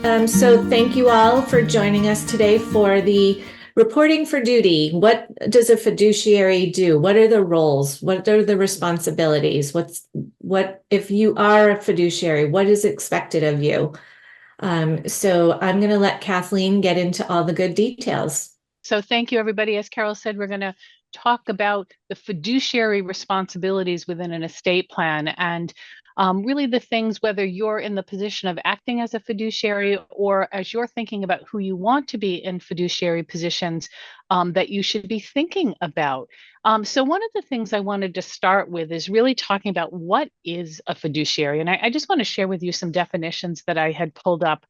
So thank you all for joining us today for the reporting for duty. What does a fiduciary do? What are the roles? What are the responsibilities? What if you are a fiduciary, what is expected of you? So I'm going to let Kathleen get into all the good details. So thank you, everybody. As Carol said, we're going to talk about the fiduciary responsibilities within an estate plan and really the things, whether you're in the position of acting as a fiduciary or as you're thinking about who you want to be in fiduciary positions, that you should be thinking about. So one of the things I wanted to start with is really talking about what is a fiduciary. And I just want to share with you some definitions that I had pulled up.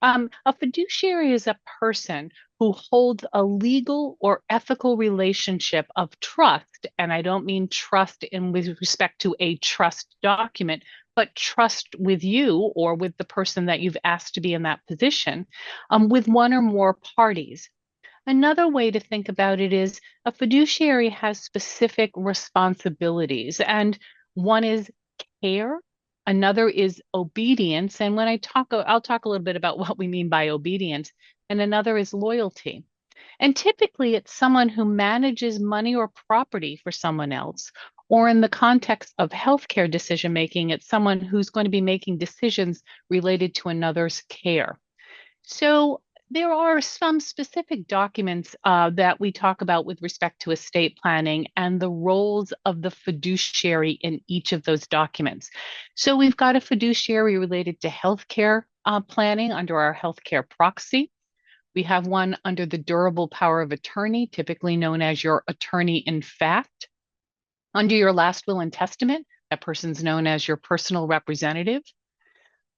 A fiduciary is a person who holds a legal or ethical relationship of trust. And I don't mean trust in with respect to a trust document, but trust with you or with the person that you've asked to be in that position, with one or more parties. Another way to think about it is a fiduciary has specific responsibilities, and one is care, another is obedience. And when I'll talk a little bit about what we mean by obedience, and another is loyalty. And typically, it's someone who manages money or property for someone else. Or in the context of healthcare decision making, it's someone who's going to be making decisions related to another's care. So there are some specific documents that we talk about with respect to estate planning and the roles of the fiduciary in each of those documents. So we've got a fiduciary related to healthcare planning under our healthcare proxy. We have one under the durable power of attorney, typically known as your attorney in fact. Under your last will and testament, that person's known as your personal representative.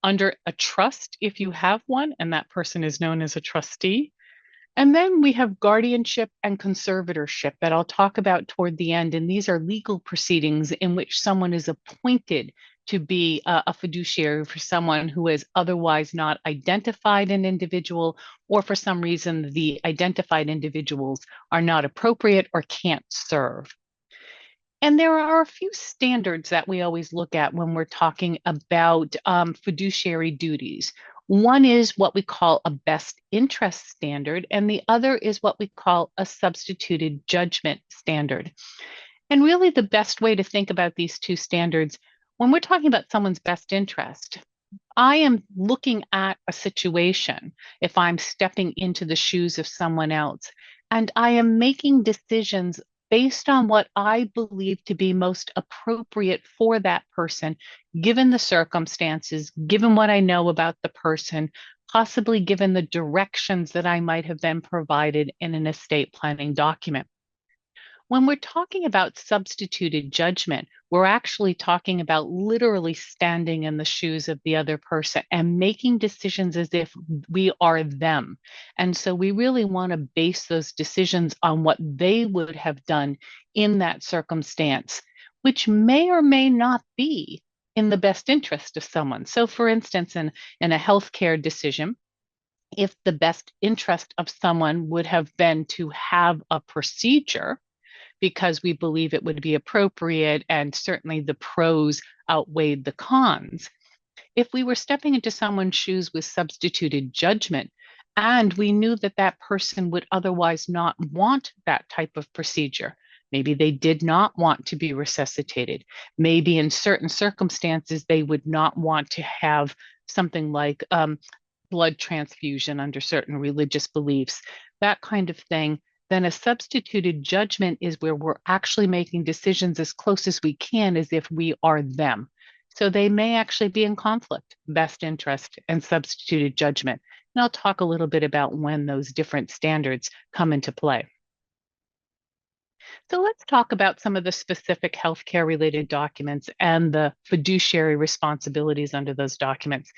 Under a trust, if you have one, and that person is known as a trustee. And then we have guardianship and conservatorship that I'll talk about toward the end. And these are legal proceedings in which someone is appointed to be a fiduciary for someone who is otherwise not identified an individual, or for some reason the identified individuals are not appropriate or can't serve. And there are a few standards that we always look at when we're talking about fiduciary duties. One is what we call a best interest standard, and the other is what we call a substituted judgment standard. And really, the best way to think about these two standards, when we're talking about someone's best interest, I am looking at a situation, if I'm stepping into the shoes of someone else, and I am making decisions based on what I believe to be most appropriate for that person, given the circumstances, given what I know about the person, possibly given the directions that I might have been provided in an estate planning document. When we're talking about substituted judgment, we're actually talking about literally standing in the shoes of the other person and making decisions as if we are them. And so we really want to base those decisions on what they would have done in that circumstance, which may or may not be in the best interest of someone. So, for instance, in a healthcare decision, if the best interest of someone would have been to have a procedure, because we believe it would be appropriate and certainly the pros outweighed the cons. If we were stepping into someone's shoes with substituted judgment and we knew that that person would otherwise not want that type of procedure, maybe they did not want to be resuscitated, maybe in certain circumstances they would not want to have something like blood transfusion under certain religious beliefs, that kind of thing, then a substituted judgment is where we're actually making decisions as close as we can as if we are them. So they may actually be in conflict, best interest and substituted judgment. And I'll talk a little bit about when those different standards come into play. So let's talk about some of the specific healthcare related documents and the fiduciary responsibilities under those documents.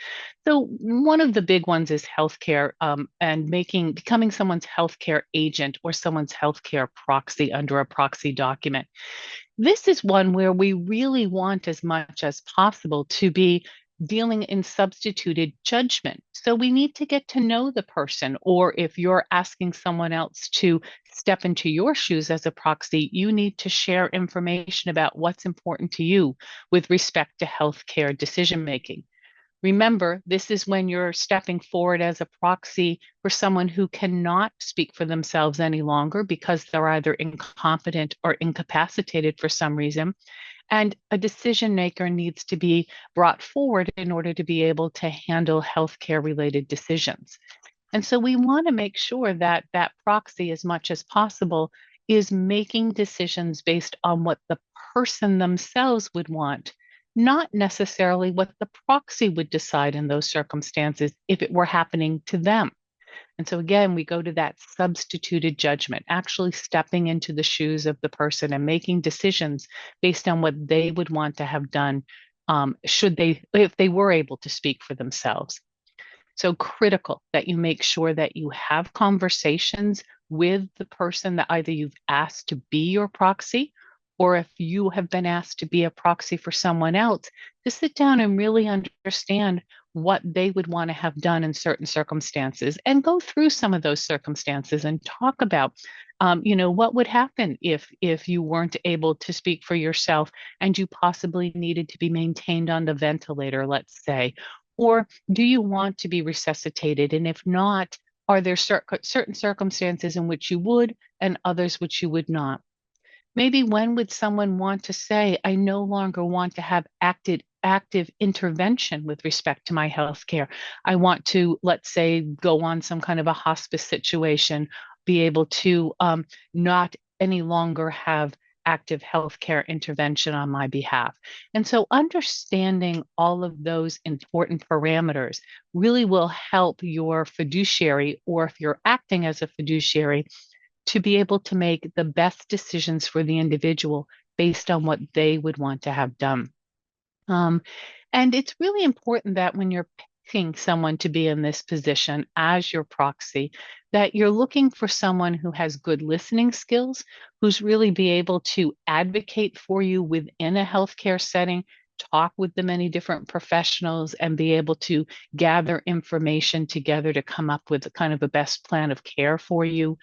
So one of the big ones is healthcare and becoming someone's healthcare agent or someone's healthcare proxy under a proxy document. This is one where we really want as much as possible to be dealing in substituted judgment. So we need to get to know the person, or if you're asking someone else to step into your shoes as a proxy, you need to share information about what's important to you with respect to healthcare decision making. Remember, this is when you're stepping forward as a proxy for someone who cannot speak for themselves any longer because they're either incompetent or incapacitated for some reason. And a decision maker needs to be brought forward in order to be able to handle healthcare related decisions. And so we want to make sure that that proxy, as much as possible, is making decisions based on what the person themselves would want, not necessarily what the proxy would decide in those circumstances if it were happening to them. And so again, we go to that substituted judgment, actually stepping into the shoes of the person and making decisions based on what they would want to have done, if they were able to speak for themselves. So critical that you make sure that you have conversations with the person that either you've asked to be your proxy, or if you have been asked to be a proxy for someone else, to sit down and really understand what they would want to have done in certain circumstances and go through some of those circumstances and talk about what would happen if you weren't able to speak for yourself and you possibly needed to be maintained on the ventilator, let's say, or do you want to be resuscitated? And if not, are there certain circumstances in which you would and others which you would not? Maybe when would someone want to say, I no longer want to have active intervention with respect to my health care. I want to, let's say, go on some kind of a hospice situation, be able to not any longer have active healthcare intervention on my behalf. And so understanding all of those important parameters really will help your fiduciary, or if you're acting as a fiduciary, to be able to make the best decisions for the individual based on what they would want to have done. Um, and it's really important that when you're picking someone to be in this position as your proxy, that you're looking for someone who has good listening skills, who's really be able to advocate for you within a healthcare setting, talk with the many different professionals, and be able to gather information together to come up with a kind of a best plan of care for you.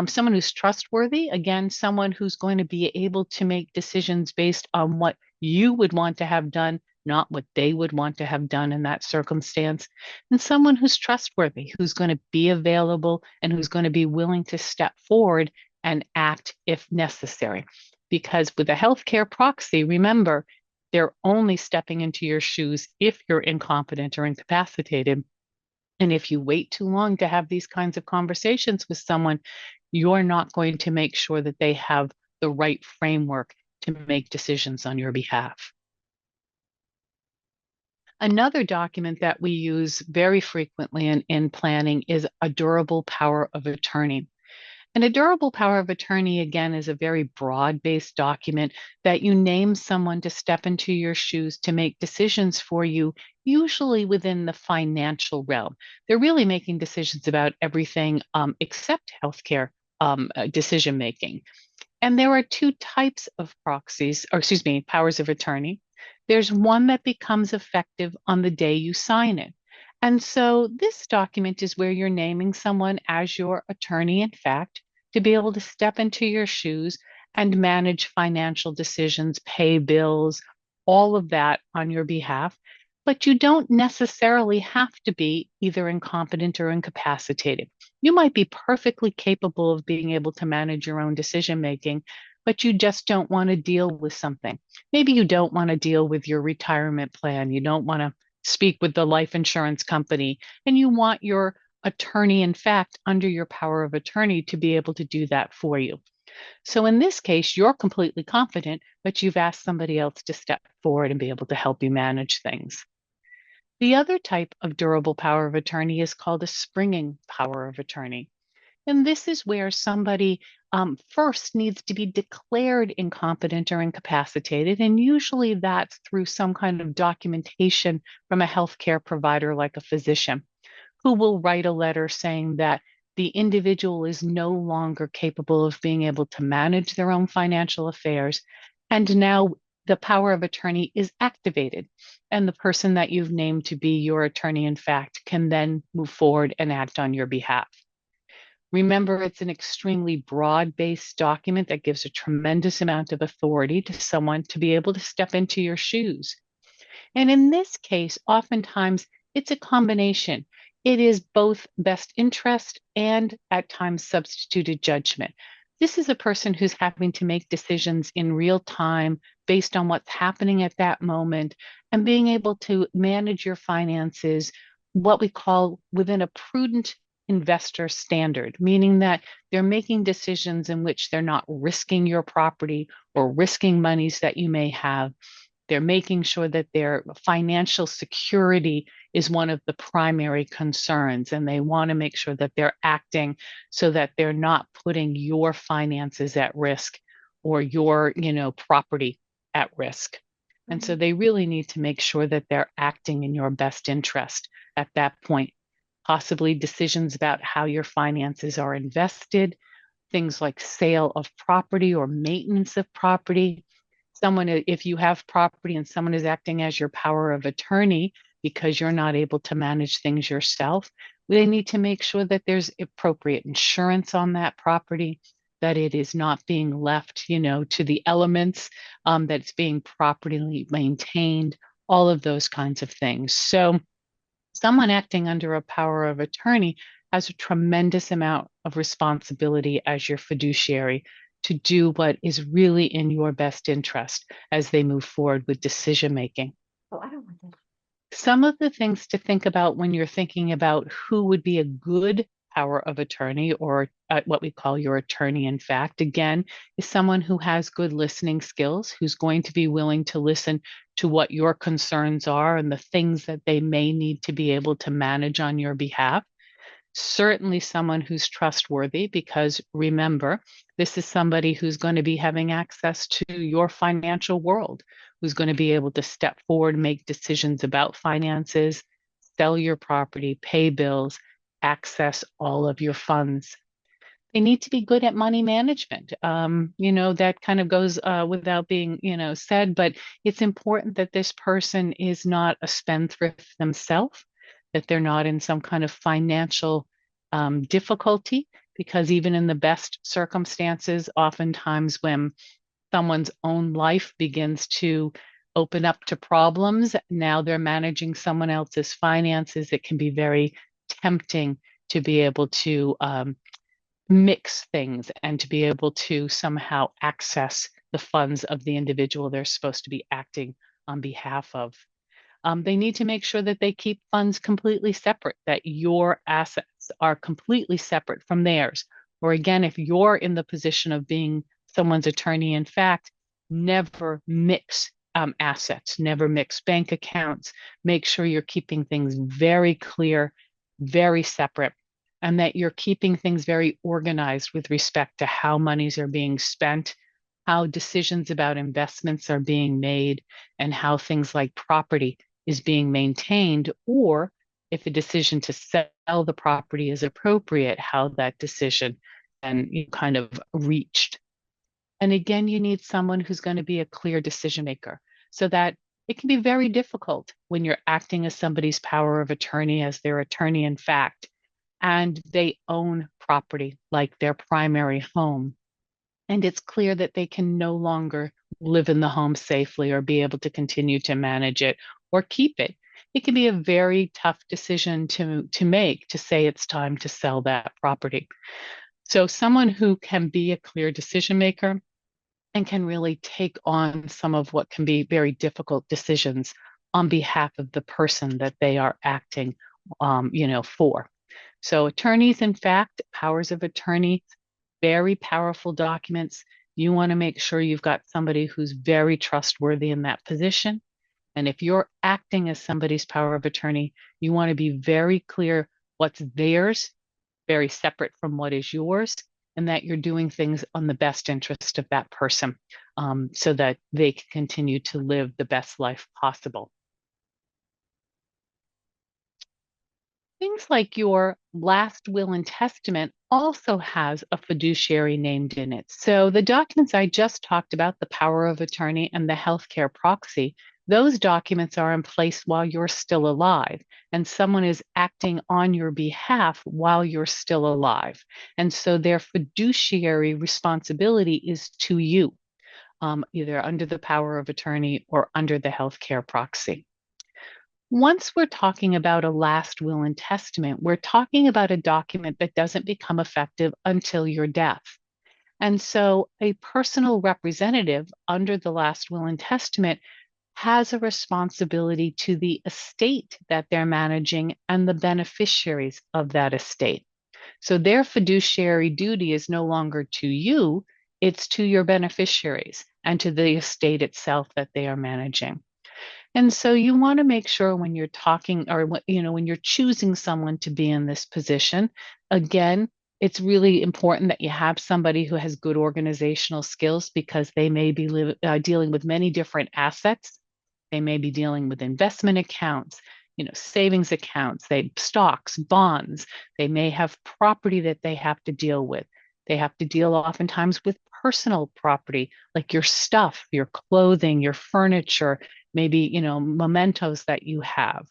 Someone who's trustworthy, again, someone who's going to be able to make decisions based on what you would want to have done, not what they would want to have done in that circumstance. And someone who's trustworthy, who's going to be available and who's going to be willing to step forward and act if necessary. Because with a healthcare proxy, remember, they're only stepping into your shoes if you're incompetent or incapacitated. And if you wait too long to have these kinds of conversations with someone, you're not going to make sure that they have the right framework to make decisions on your behalf. Another document that we use very frequently in planning is a durable power of attorney. And a durable power of attorney, again, is a very broad-based document that you name someone to step into your shoes to make decisions for you, usually within the financial realm. They're really making decisions about everything except healthcare decision making. And there are two types of proxies, or excuse me, powers of attorney. There's one that becomes effective on the day you sign it. And so this document is where you're naming someone as your attorney, in fact, to be able to step into your shoes and manage financial decisions, pay bills, all of that on your behalf. But you don't necessarily have to be either incompetent or incapacitated. You might be perfectly capable of being able to manage your own decision making, but you just don't want to deal with something. Maybe you don't want to deal with your retirement plan. You don't want to speak with the life insurance company, and you want your attorney, in fact, under your power of attorney to be able to do that for you. So in this case, you're completely confident, but you've asked somebody else to step forward and be able to help you manage things. The other type of durable power of attorney is called a springing power of attorney. And this is where somebody first needs to be declared incompetent or incapacitated. And usually that's through some kind of documentation from a healthcare provider like a physician, who will write a letter saying that the individual is no longer capable of being able to manage their own financial affairs. And now the power of attorney is activated. And the person that you've named to be your attorney, in fact, can then move forward and act on your behalf. Remember, it's an extremely broad-based document that gives a tremendous amount of authority to someone to be able to step into your shoes. And in this case, oftentimes it's a combination. It is both best interest and at times substituted judgment. This is a person who's having to make decisions in real time based on what's happening at that moment and being able to manage your finances, what we call within a prudent investor standard, meaning that they're making decisions in which they're not risking your property or risking monies that you may have. They're making sure that their financial security is one of the primary concerns, and they want to make sure that they're acting so that they're not putting your finances at risk or your, property at risk. And so they really need to make sure that they're acting in your best interest at that point. Possibly decisions about how your finances are invested, things like sale of property or maintenance of property. If you have property and someone is acting as your power of attorney because you're not able to manage things yourself, they need to make sure that there's appropriate insurance on that property, that it is not being left, to the elements, that it's being properly maintained, all of those kinds of things. So someone acting under a power of attorney has a tremendous amount of responsibility as your fiduciary to do what is really in your best interest as they move forward with decision making. Oh, I don't want that. Some of the things to think about when you're thinking about who would be a good power of attorney or what we call your attorney, in fact, again, is someone who has good listening skills, who's going to be willing to listen to what your concerns are and the things that they may need to be able to manage on your behalf. Certainly someone who's trustworthy, because remember, this is somebody who's going to be having access to your financial world, who's going to be able to step forward, make decisions about finances, sell your property, pay bills, access all of your funds. They need to be good at money management. That kind of goes without being, said, but it's important that this person is not a spendthrift themselves, that they're not in some kind of financial difficulty, because even in the best circumstances, oftentimes when someone's own life begins to open up to problems, now they're managing someone else's finances. It can be very tempting to be able to mix things and to be able to somehow access the funds of the individual they're supposed to be acting on behalf of. They need to make sure that they keep funds completely separate, that your assets are completely separate from theirs. Or again, if you're in the position of being someone's attorney, in fact, never mix assets, never mix bank accounts. Make sure you're keeping things very clear, very separate, and that you're keeping things very organized with respect to how monies are being spent, how decisions about investments are being made, and how things like property is being maintained, or if a decision to sell the property is appropriate, how that decision and kind of reached. And again, you need someone who's going to be a clear decision maker, so that it can be very difficult when you're acting as somebody's power of attorney, as their attorney in fact, and they own property like their primary home. And it's clear that they can no longer live in the home safely or be able to continue to manage it or keep it. It can be a very tough decision to make, to say it's time to sell that property. So someone who can be a clear decision maker and can really take on some of what can be very difficult decisions on behalf of the person that they are acting, for. So attorneys, in fact, powers of attorney, very powerful documents. You want to make sure you've got somebody who's very trustworthy in that position. And if you're acting as somebody's power of attorney, you want to be very clear what's theirs, very separate from what is yours, and that you're doing things on the best interest of that person, so that they can continue to live the best life possible. Things like your last will and testament also has a fiduciary named in it. So the documents I just talked about, the power of attorney and the healthcare proxy, those documents are in place while you're still alive, and someone is acting on your behalf while you're still alive. And so their fiduciary responsibility is to you, either under the power of attorney or under the healthcare proxy. Once we're talking about a last will and testament, we're talking about a document that doesn't become effective until your death. And so a personal representative under the last will and testament has a responsibility to the estate that they're managing and the beneficiaries of that estate. So their fiduciary duty is no longer to you, it's to your beneficiaries and to the estate itself that they are managing. And so you want to make sure when you're talking or when you're choosing someone to be in this position, again, it's really important that you have somebody who has good organizational skills because they may be dealing with many different assets. They may be dealing with investment accounts, savings accounts, stocks, bonds. They may have property that they have to deal with. They have to deal oftentimes with personal property, like your stuff, your clothing, your furniture, maybe, mementos that you have.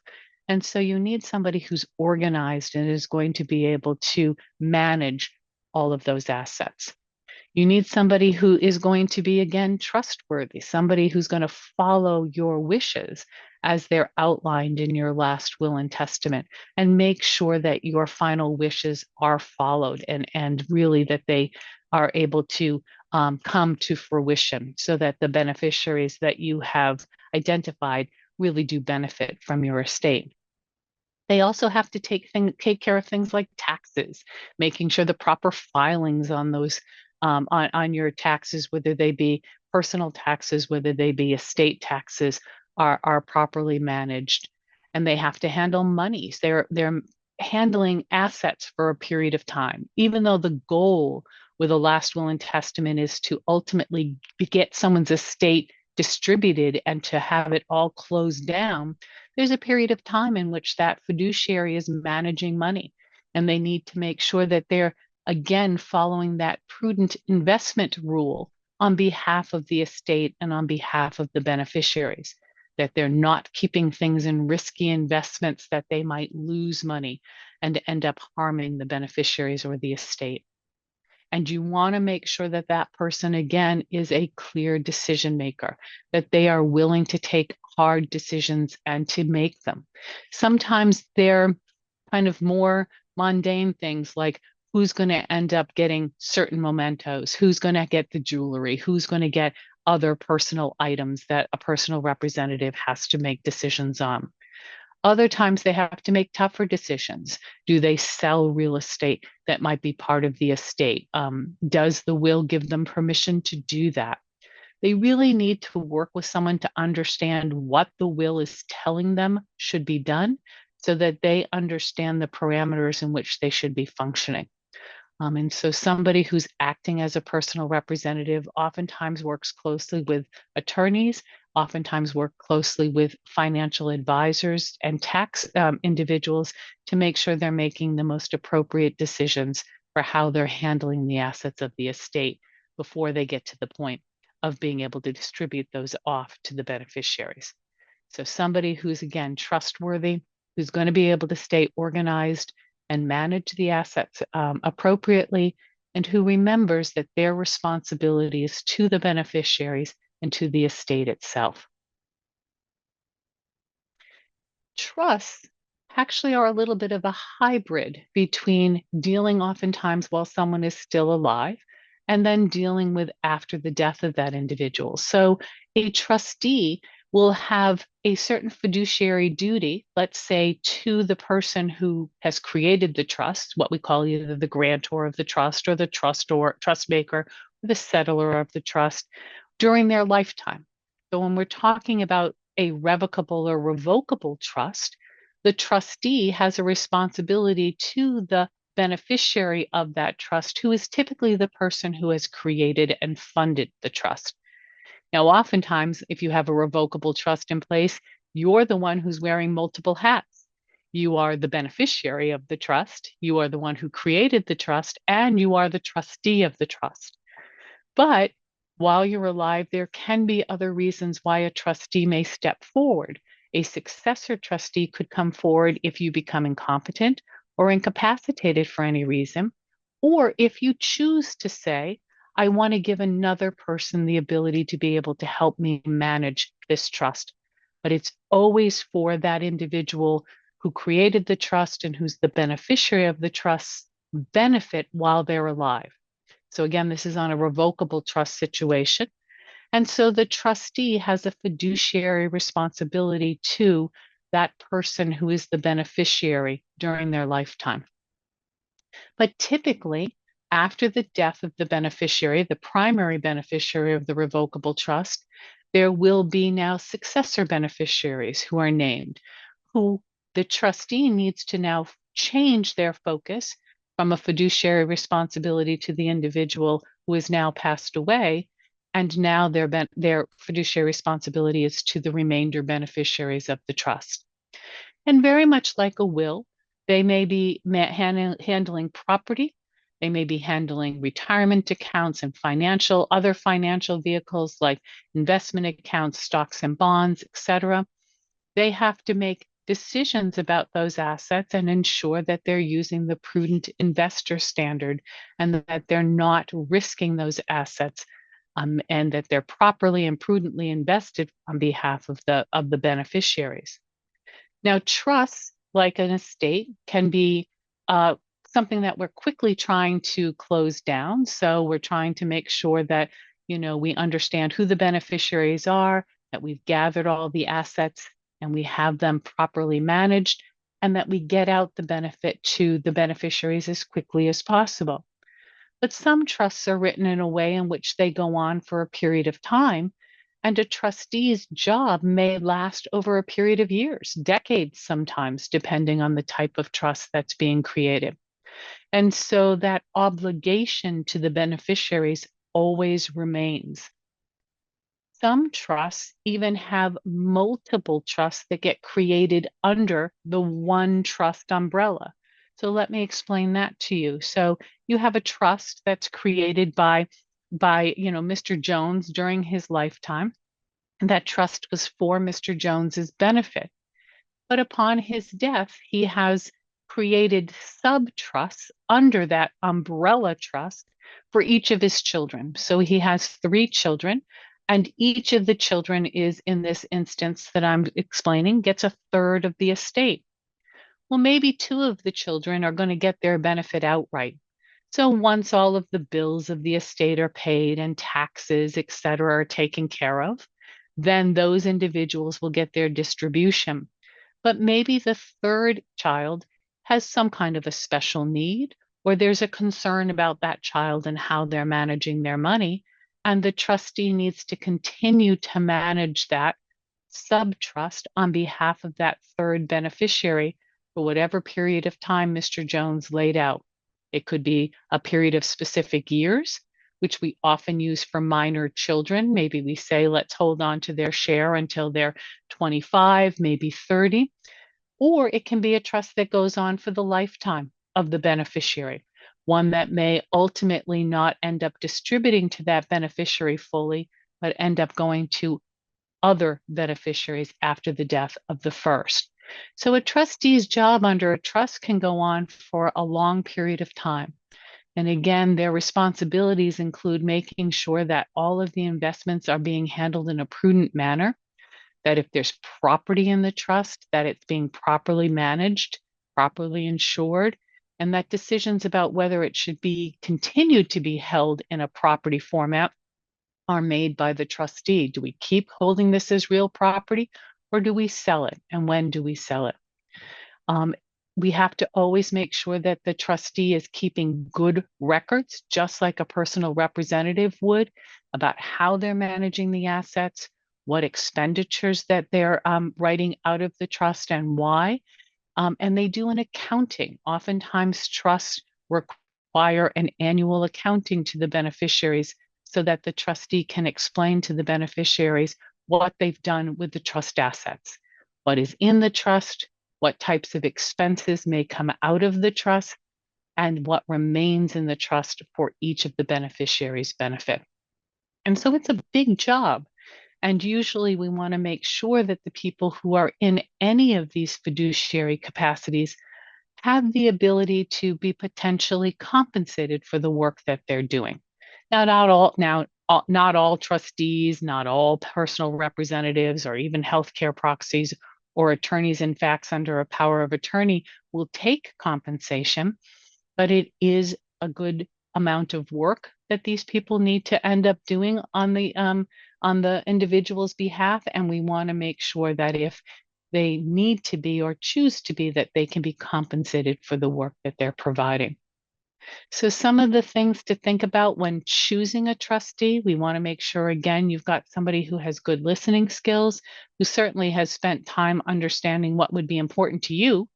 And so you need somebody who's organized and is going to be able to manage all of those assets. You need somebody who is going to be, again, trustworthy, somebody who's going to follow your wishes as they're outlined in your last will and testament, and make sure that your final wishes are followed and really that they are able to come to fruition so that the beneficiaries that you have identified really do benefit from your estate. They also have to take care of things like taxes, making sure the proper filings on those on your taxes, whether they be personal taxes, whether they be estate taxes, are properly managed. And they have to handle monies. They're handling assets for a period of time, even though the goal with a last will and testament is to ultimately get someone's estate distributed and to have it all closed down. There's a period of time in which that fiduciary is managing money, and they need to make sure that they're, again, following that prudent investment rule on behalf of the estate and on behalf of the beneficiaries, that they're not keeping things in risky investments that they might lose money and end up harming the beneficiaries or the estate. And you want to make sure that that person, again, is a clear decision maker, that they are willing to take hard decisions and to make them. Sometimes they're kind of more mundane things like who's going to end up getting certain mementos, who's going to get the jewelry, who's going to get other personal items that a personal representative has to make decisions on. Other times they have to make tougher decisions. Do they sell real estate that might be part of the estate? Does the will give them permission to do that? They really need to work with someone to understand what the will is telling them should be done so that they understand the parameters in which they should be functioning. And so somebody who's acting as a personal representative oftentimes works closely with attorneys, oftentimes work closely with financial advisors and tax individuals to make sure they're making the most appropriate decisions for how they're handling the assets of the estate before they get to the point of being able to distribute those off to the beneficiaries. So somebody who's, again, trustworthy, who's going to be able to stay organized and manage the assets appropriately, and who remembers that their responsibility is to the beneficiaries and to the estate itself. Trusts actually are a little bit of a hybrid between dealing oftentimes while someone is still alive and then dealing with after the death of that individual. So a trustee will have a certain fiduciary duty, let's say, to the person who has created the trust, what we call either the grantor of the trust or the trust maker, or the settler of the trust, during their lifetime. So when we're talking about a revocable or revocable trust, the trustee has a responsibility to the beneficiary of that trust, who is typically the person who has created and funded the trust. Now, oftentimes, if you have a revocable trust in place, you're the one who's wearing multiple hats. You are the beneficiary of the trust, you are the one who created the trust, and you are the trustee of the trust. But while you're alive, there can be other reasons why a trustee may step forward. A successor trustee could come forward if you become incompetent or incapacitated for any reason, or if you choose to say, I want to give another person the ability to be able to help me manage this trust. but it's always for that individual who created the trust and who's the beneficiary of the trust's benefit while they're alive. So again, this is on a revocable trust situation. And so the trustee has a fiduciary responsibility to that person who is the beneficiary during their lifetime. But typically, after the death of the beneficiary, the primary beneficiary of the revocable trust, there will be now successor beneficiaries who are named, who the trustee needs to now change their focus from a fiduciary responsibility to the individual who is now passed away. And now their fiduciary responsibility is to the remainder beneficiaries of the trust. And very much like a will, they may be handling property, they may be handling retirement accounts and other financial vehicles like investment accounts, stocks and bonds, etc. They have to make decisions about those assets and ensure that they're using the prudent investor standard and that they're not risking those assets, and that they're properly and prudently invested on behalf of the beneficiaries. Now, trusts, like an estate, can be something that we're quickly trying to close down. So we're trying to make sure that, we understand who the beneficiaries are, that we've gathered all the assets and we have them properly managed, and that we get out the benefit to the beneficiaries as quickly as possible. But some trusts are written in a way in which they go on for a period of time, and a trustee's job may last over a period of years, decades sometimes, depending on the type of trust that's being created. And so that obligation to the beneficiaries always remains. Some trusts even have multiple trusts that get created under the one trust umbrella. So let me explain that to you. So you have a trust that's created by Mr. Jones during his lifetime. And that trust was for Mr. Jones's benefit. But upon his death, he has created sub-trusts under that umbrella trust for each of his children. So he has 3 children, and each of the children is, in this instance that I'm explaining, gets a third of the estate. Well, maybe 2 of the children are going to get their benefit outright. So once all of the bills of the estate are paid and taxes, et cetera, are taken care of, then those individuals will get their distribution. But maybe the 3rd child has some kind of a special need, or there's a concern about that child and how they're managing their money, and the trustee needs to continue to manage that sub-trust on behalf of that 3rd beneficiary for whatever period of time Mr. Jones laid out. It could be a period of specific years, which we often use for minor children. Maybe we say, let's hold on to their share until they're 25, maybe 30. Or it can be a trust that goes on for the lifetime of the beneficiary, one that may ultimately not end up distributing to that beneficiary fully, but end up going to other beneficiaries after the death of the first. So a trustee's job under a trust can go on for a long period of time. And again, their responsibilities include making sure that all of the investments are being handled in a prudent manner, that if there's property in the trust, that it's being properly managed, properly insured, and that decisions about whether it should be continued to be held in a property format are made by the trustee. Do we keep holding this as real property, or do we sell it? And when do we sell it? We have to always make sure that the trustee is keeping good records, just like a personal representative would, about how they're managing the assets, what expenditures that they're writing out of the trust and why. And they do an accounting. Oftentimes, trusts require an annual accounting to the beneficiaries so that the trustee can explain to the beneficiaries what they've done with the trust assets, what is in the trust, what types of expenses may come out of the trust, and what remains in the trust for each of the beneficiaries' benefit. And so it's a big job. And usually we want to make sure that the people who are in any of these fiduciary capacities have the ability to be potentially compensated for the work that they're doing. Now, not all trustees, not all personal representatives, or even healthcare proxies or attorneys in facts under a power of attorney will take compensation, but it is a good amount of work that these people need to end up doing on the individual's behalf, and we want to make sure that if they need to be or choose to be, that they can be compensated for the work that they're providing. So some of the things to think about when choosing a trustee, we want to make sure, again, you've got somebody who has good listening skills, who certainly has spent time understanding what would be important to you,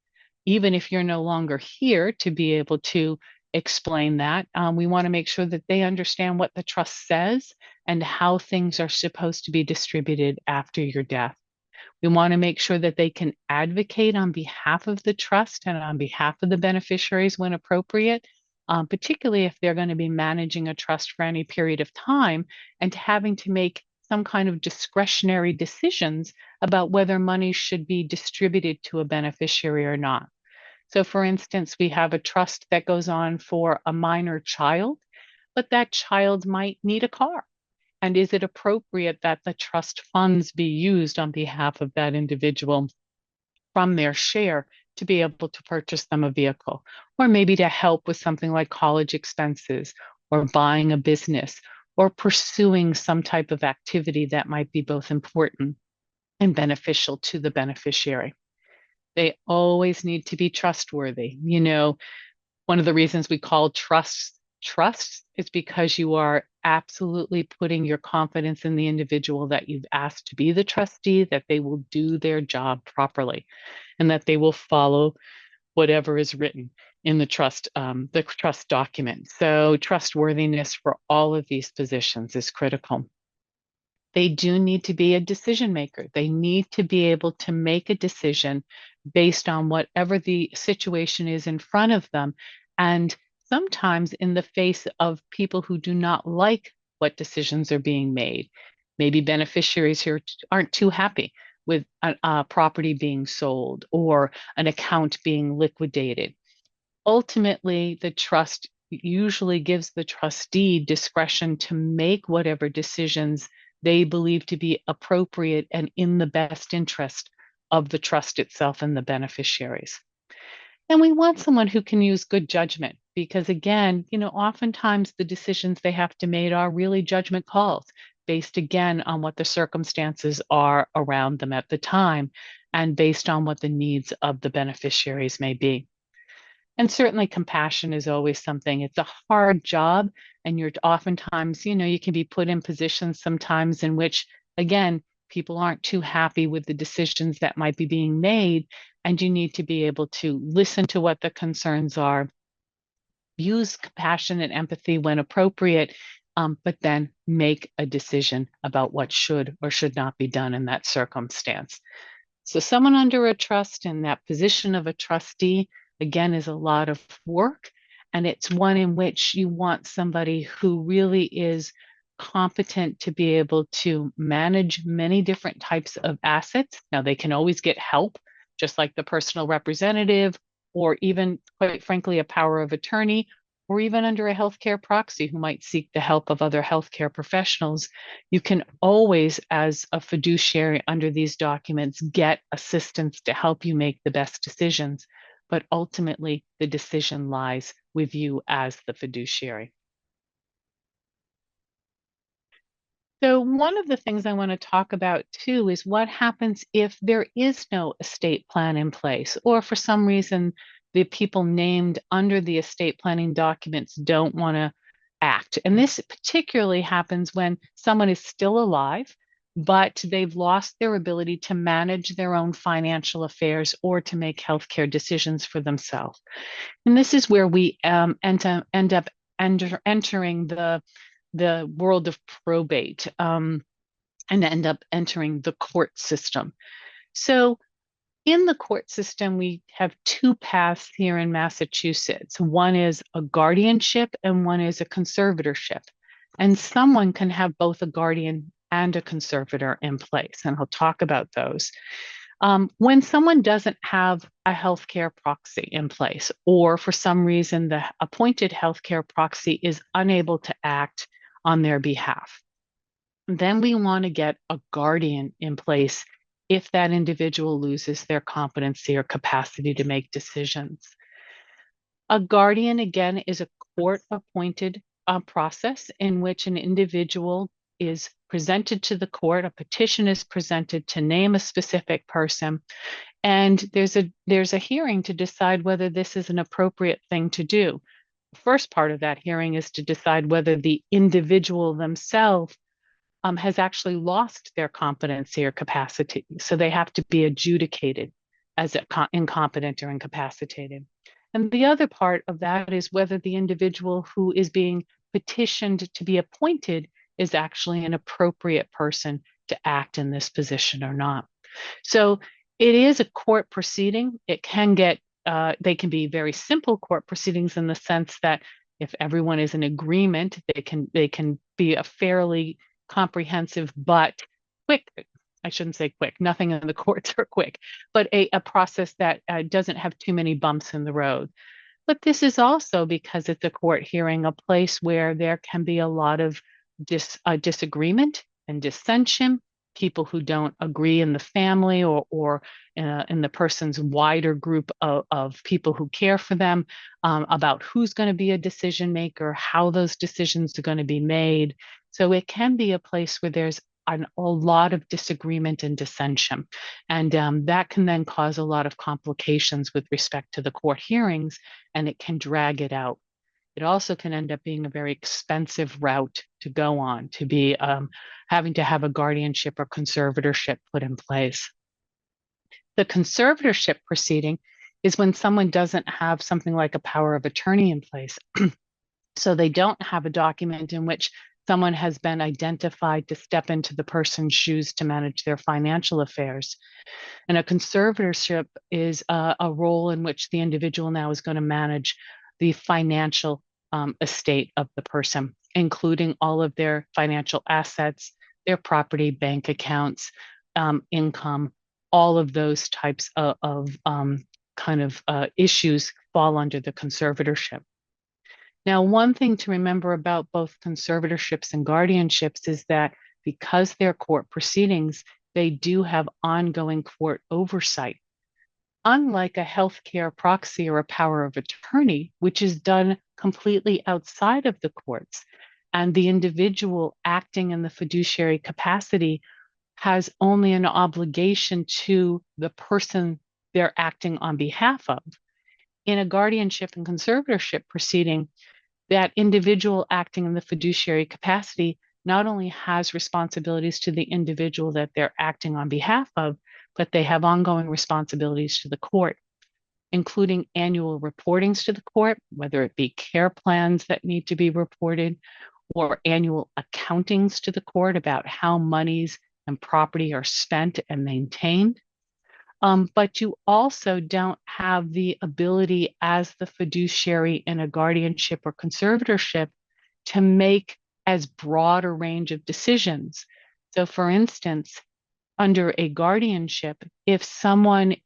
even if you're no longer here to be able to explain that. We want to make sure that they understand what the trust says and how things are supposed to be distributed after your death. We want to make sure that they can advocate on behalf of the trust and on behalf of the beneficiaries when appropriate, particularly if they're going to be managing a trust for any period of time and having to make some kind of discretionary decisions about whether money should be distributed to a beneficiary or not. So, for instance, we have a trust that goes on for a minor child, but that child might need a car. And is it appropriate that the trust funds be used on behalf of that individual from their share to be able to purchase them a vehicle, or maybe to help with something like college expenses, or buying a business, or pursuing some type of activity that might be both important and beneficial to the beneficiary? They always need to be trustworthy. One of the reasons we call trusts is because you are absolutely putting your confidence in the individual that you've asked to be the trustee, that they will do their job properly, and that they will follow whatever is written in the trust document. So trustworthiness for all of these positions is critical. They do need to be a decision maker. They need to be able to make a decision based on whatever the situation is in front of them. And sometimes in the face of people who do not like what decisions are being made. Maybe beneficiaries who aren't too happy with a property being sold or an account being liquidated. Ultimately, the trust usually gives the trustee discretion to make whatever decisions they believe to be appropriate and in the best interest of the trust itself and the beneficiaries. And we want someone who can use good judgment because, again, oftentimes the decisions they have to make are really judgment calls based, again, on what the circumstances are around them at the time and based on what the needs of the beneficiaries may be. And certainly compassion is always something. It's a hard job, and you're oftentimes, you can be put in positions sometimes in which, again, people aren't too happy with the decisions that might be being made, and you need to be able to listen to what the concerns are, use compassion and empathy when appropriate, but then make a decision about what should or should not be done in that circumstance. So someone under a trust in that position of a trustee, again, is a lot of work. And it's one in which you want somebody who really is competent to be able to manage many different types of assets. Now, they can always get help, just like the personal representative, or even, quite frankly, a power of attorney, or even under a healthcare proxy who might seek the help of other healthcare professionals. You can always, as a fiduciary under these documents, get assistance to help you make the best decisions. But ultimately, the decision lies with you as the fiduciary. So one of the things I want to talk about too is what happens if there is no estate plan in place, or for some reason, the people named under the estate planning documents don't want to act. And this particularly happens when someone is still alive, but they've lost their ability to manage their own financial affairs or to make healthcare decisions for themselves. And this is where we end up entering the world of probate and end up entering the court system. So in the court system, we have two paths here in Massachusetts. One is a guardianship and one is a conservatorship. And someone can have both a guardian and a conservator in place. And I'll talk about those. When someone doesn't have a healthcare proxy in place, or for some reason the appointed healthcare proxy is unable to act on their behalf. Then we want to get a guardian in place if that individual loses their competency or capacity to make decisions. A guardian, again, is a court-appointed process in which an individual is presented to the court, a petition is presented to name a specific person, and there's a hearing to decide whether this is an appropriate thing to do. The first part of that hearing is to decide whether the individual themselves has actually lost their competency or capacity. So they have to be adjudicated as incompetent or incapacitated. And the other part of that is whether the individual who is being petitioned to be appointed is actually an appropriate person to act in this position or not. So it is a court proceeding. It can get, they can be very simple court proceedings in the sense that if everyone is in agreement, they can be a fairly comprehensive but quick, I shouldn't say quick, nothing in the courts are quick, but a process that doesn't have too many bumps in the road. But this is also, because it's a court hearing, a place where there can be a lot of disagreement and dissension, people who don't agree in the family or in the person's wider group of people who care for them, about who's going to be a decision maker, how those decisions are going to be made. So it can be a place where there's a lot of disagreement and dissension. And that can then cause a lot of complications with respect to the court hearings, and it can drag it out. It also can end up being a very expensive route to go on, to be having to have a guardianship or conservatorship put in place. The conservatorship proceeding is when someone doesn't have something like a power of attorney in place. So they don't have a document in which someone has been identified to step into the person's shoes to manage their financial affairs. And a conservatorship is a role in which the individual now is going to manage the financial estate of the person, including all of their financial assets, their property, bank accounts, income, all of those types of issues fall under the conservatorship. Now, one thing to remember about both conservatorships and guardianships is that because they're court proceedings, they do have ongoing court oversight. Unlike a healthcare proxy or a power of attorney, which is done completely outside of the courts, and the individual acting in the fiduciary capacity has only an obligation to the person they're acting on behalf of. In a guardianship and conservatorship proceeding, that individual acting in the fiduciary capacity not only has responsibilities to the individual that they're acting on behalf of, but they have ongoing responsibilities to the court, including annual reportings to the court, whether it be care plans that need to be reported or annual accountings to the court about how monies and property are spent and maintained. But you also don't have the ability as the fiduciary in a guardianship or conservatorship to make as broad a range of decisions. So for instance, under a guardianship, if someone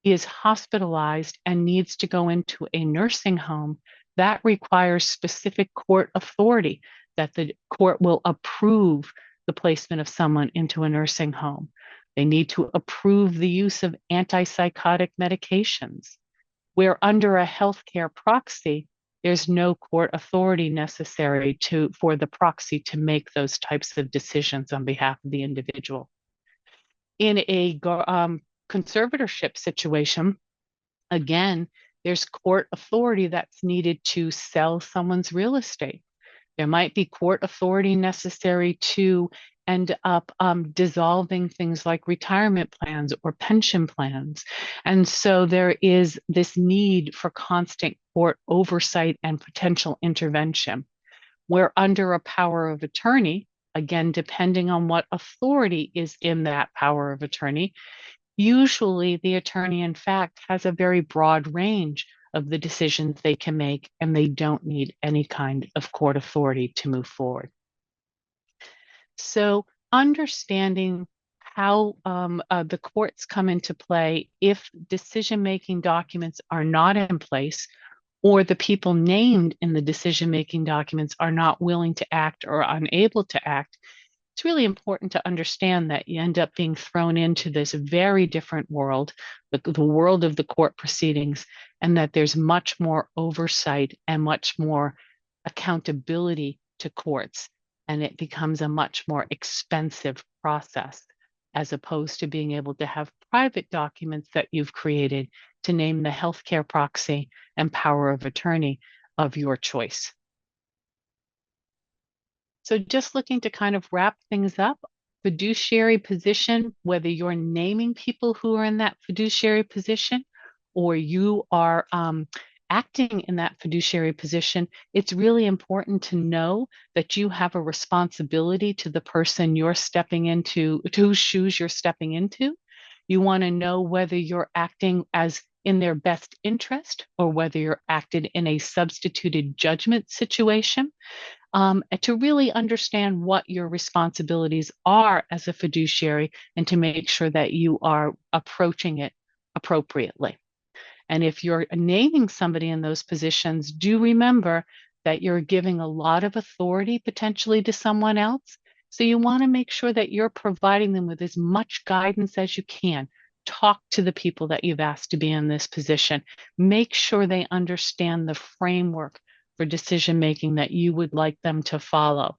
is hospitalized and needs to go into a nursing home, that requires specific court authority that the court will approve the placement of someone into a nursing home. They need to approve the use of antipsychotic medications. Where under a healthcare proxy, there's no court authority necessary for the proxy to make those types of decisions on behalf of the individual. In a conservatorship situation, again, there's court authority that's needed to sell someone's real estate. There might be court authority necessary to end up dissolving things like retirement plans or pension plans. And so there is this need for constant court oversight and potential intervention. Where under a power of attorney, again, depending on what authority is in that power of attorney, usually the attorney, in fact, has a very broad range of the decisions they can make, and they don't need any kind of court authority to move forward. So understanding how the courts come into play if decision-making documents are not in place, or the people named in the decision-making documents are not willing to act or unable to act, it's really important to understand that you end up being thrown into this very different world, the world of the court proceedings, and that there's much more oversight and much more accountability to courts. And it becomes a much more expensive process, as opposed to being able to have private documents that you've created to name the healthcare proxy and power of attorney of your choice. So just looking to kind of wrap things up, fiduciary position, whether you're naming people who are in that fiduciary position or you are acting in that fiduciary position, it's really important to know that you have a responsibility to the person you're stepping into, to whose shoes you're stepping into. You want to know whether you're acting as in their best interest or whether you're acted in a substituted judgment situation. To really understand what your responsibilities are as a fiduciary and to make sure that you are approaching it appropriately. And if you're naming somebody in those positions, do remember that you're giving a lot of authority potentially to someone else. So you want to make sure that you're providing them with as much guidance as you can. Talk to the people that you've asked to be in this position. Make sure they understand the framework for decision making that you would like them to follow,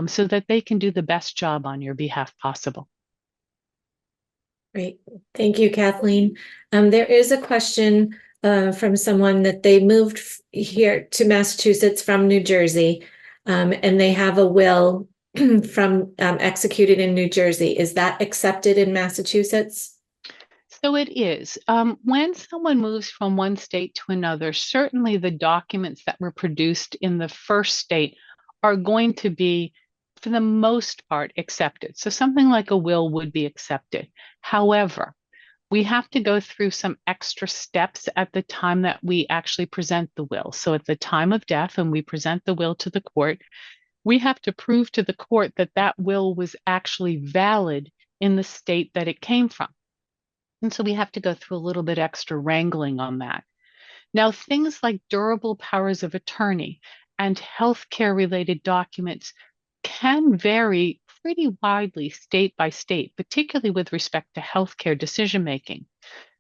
so that they can do the best job on your behalf possible. Great. Thank you, Kathleen. There is a question from someone that they moved here to Massachusetts from New Jersey, and they have a will from executed in New Jersey. Is that accepted in Massachusetts? So it is. When someone moves from one state to another, certainly the documents that were produced in the first state are going to be, for the most part, accepted. So something like a will would be accepted. However, we have to go through some extra steps at the time that we actually present the will. So at the time of death, when we present the will to the court, we have to prove to the court that that will was actually valid in the state that it came from. And so we have to go through a little bit extra wrangling on that. Now, things like durable powers of attorney and healthcare related documents can vary pretty widely state by state, particularly with respect to healthcare decision making.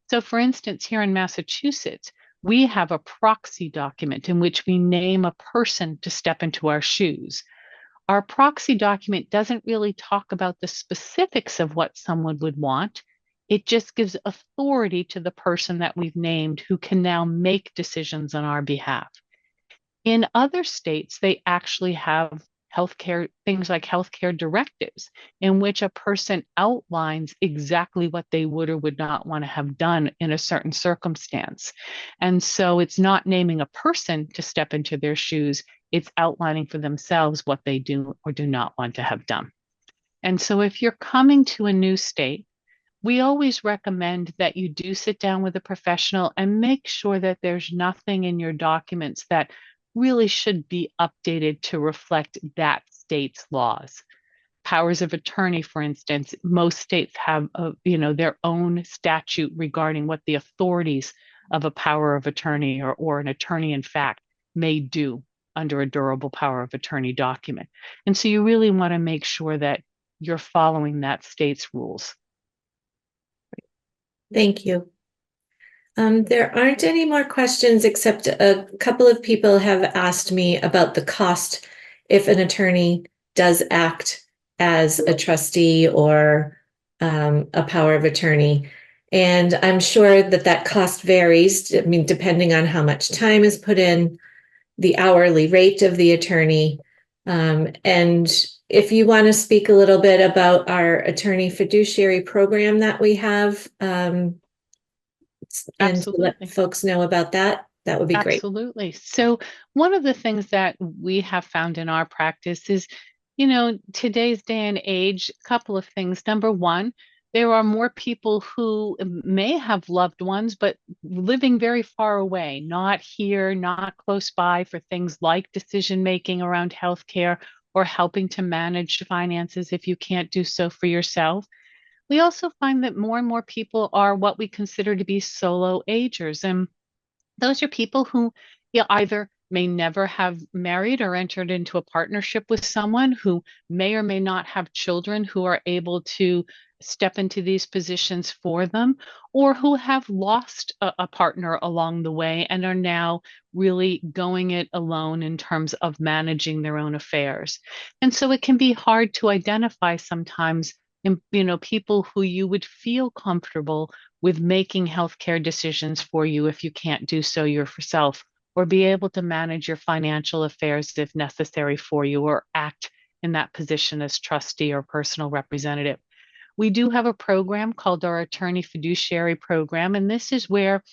So, for instance, here in Massachusetts, we have a proxy document in which we name a person to step into our shoes. Our proxy document doesn't really talk about the specifics of what someone would want. It just gives authority to the person that we've named who can now make decisions on our behalf. In other states, they actually have healthcare, things like healthcare directives, in which a person outlines exactly what they would or would not want to have done in a certain circumstance. And so it's not naming a person to step into their shoes, it's outlining for themselves what they do or do not want to have done. And so if you're coming to a new state, we always recommend that you do sit down with a professional and make sure that there's nothing in your documents that really should be updated to reflect that state's laws. Powers of attorney, for instance, most states have their own statute regarding what the authorities of a power of attorney or an attorney in fact may do under a durable power of attorney document. And so you really want to make sure that you're following that state's rules. Thank you. There aren't any more questions, except a couple of people have asked me about the cost if an attorney does act as a trustee or a power of attorney. And I'm sure that that cost varies, I mean, depending on how much time is put in, the hourly rate of the attorney. And if you want to speak a little bit about our attorney fiduciary program that we have, and to let folks know about that, that would be great. Absolutely. So one of the things that we have found in our practice is, today's day and age, a couple of things. Number one, there are more people who may have loved ones, but living very far away, not here, not close by for things like decision making around healthcare or helping to manage finances if you can't do so for yourself. We also find that more and more people are what we consider to be solo agers. And those are people who either may never have married or entered into a partnership with someone, who may or may not have children who are able to step into these positions for them, or who have lost a partner along the way and are now really going it alone in terms of managing their own affairs. And so it can be hard to identify sometimes, people who you would feel comfortable with making healthcare decisions for you if you can't do so yourself, or be able to manage your financial affairs if necessary for you, or act in that position as trustee or personal representative. We do have a program called our Attorney Fiduciary Program, and this is where,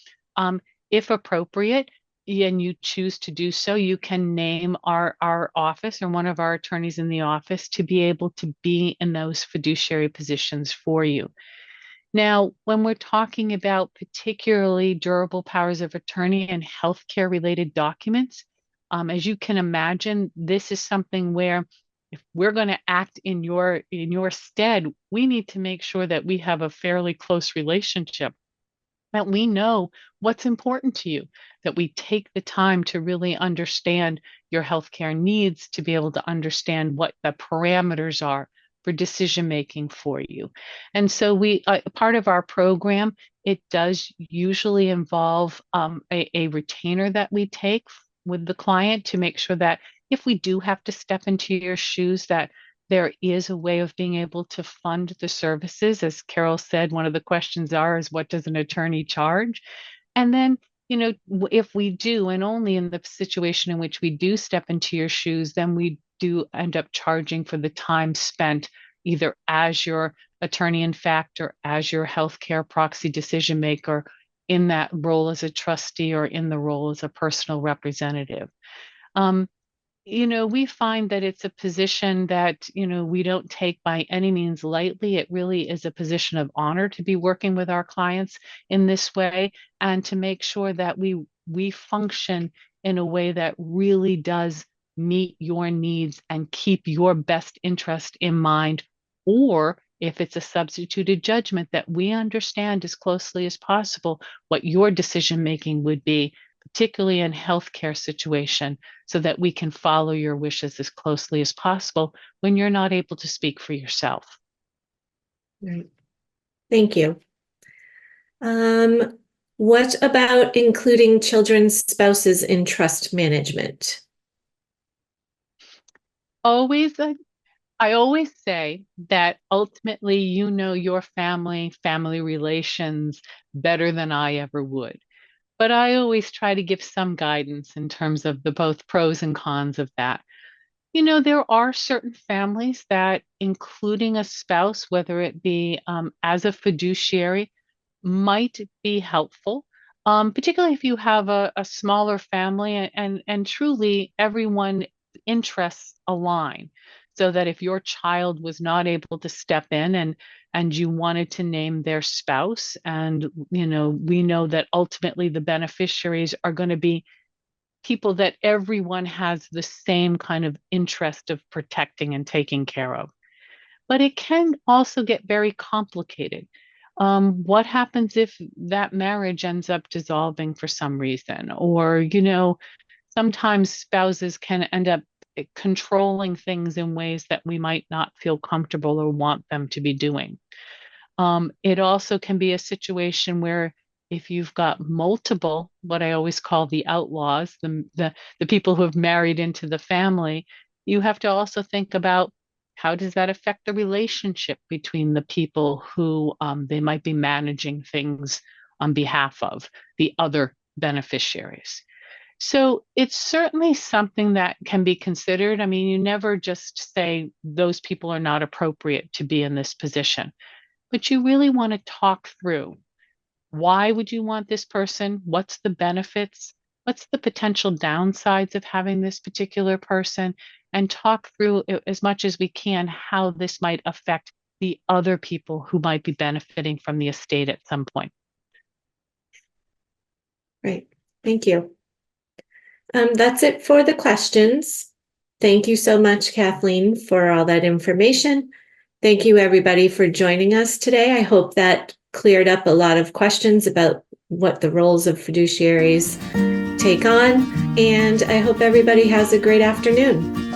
if appropriate, and you choose to do so, you can name our office or one of our attorneys in the office to be able to be in those fiduciary positions for you. Now, when we're talking about particularly durable powers of attorney and healthcare related documents, as you can imagine, this is something where if we're going to act in your stead, we need to make sure that we have a fairly close relationship, that we know what's important to you, that we take the time to really understand your healthcare needs, to be able to understand what the parameters are for decision making for you. And so we, part of our program, it does usually involve a retainer that we take with the client to make sure that if we do have to step into your shoes, that there is a way of being able to fund the services. As Carol said, one of the questions is, what does an attorney charge? And then, if we do, and only in the situation in which we do step into your shoes, then we do end up charging for the time spent either as your attorney in fact or as your healthcare proxy decision maker in that role as a trustee or in the role as a personal representative. We find that it's a position that, we don't take by any means lightly. It really is a position of honor to be working with our clients in this way, and to make sure that we function in a way that really does meet your needs and keep your best interest in mind. Or if it's a substituted judgment, that we understand as closely as possible what your decision making would be, particularly in healthcare situation, so that we can follow your wishes as closely as possible when you're not able to speak for yourself. Right. Thank you. What about including children's spouses in trust management? I always say that ultimately, your family relations better than I ever would. But I always try to give some guidance in terms of the both pros and cons of that. There are certain families that including a spouse, whether it be as a fiduciary, might be helpful, particularly if you have a smaller family and truly everyone interests align. So that if your child was not able to step in and you wanted to name their spouse, and we know that ultimately the beneficiaries are going to be people that everyone has the same kind of interest of protecting and taking care of. But it can also get very complicated. What happens if that marriage ends up dissolving for some reason? Or, sometimes spouses can end up controlling things in ways that we might not feel comfortable or want them to be doing. It also can be a situation where if you've got multiple, what I always call the outlaws, the people who have married into the family, you have to also think about how does that affect the relationship between the people who they might be managing things on behalf of, the other beneficiaries. So it's certainly something that can be considered. I mean, you never just say those people are not appropriate to be in this position, but you really want to talk through, why would you want this person? What's the benefits? What's the potential downsides of having this particular person? And talk through as much as we can how this might affect the other people who might be benefiting from the estate at some point. Right. Thank you. That's it for the questions. Thank you so much, Kathleen, for all that information. Thank you, everybody, for joining us today. I hope that cleared up a lot of questions about what the roles of fiduciaries take on. and I hope everybody has a great afternoon.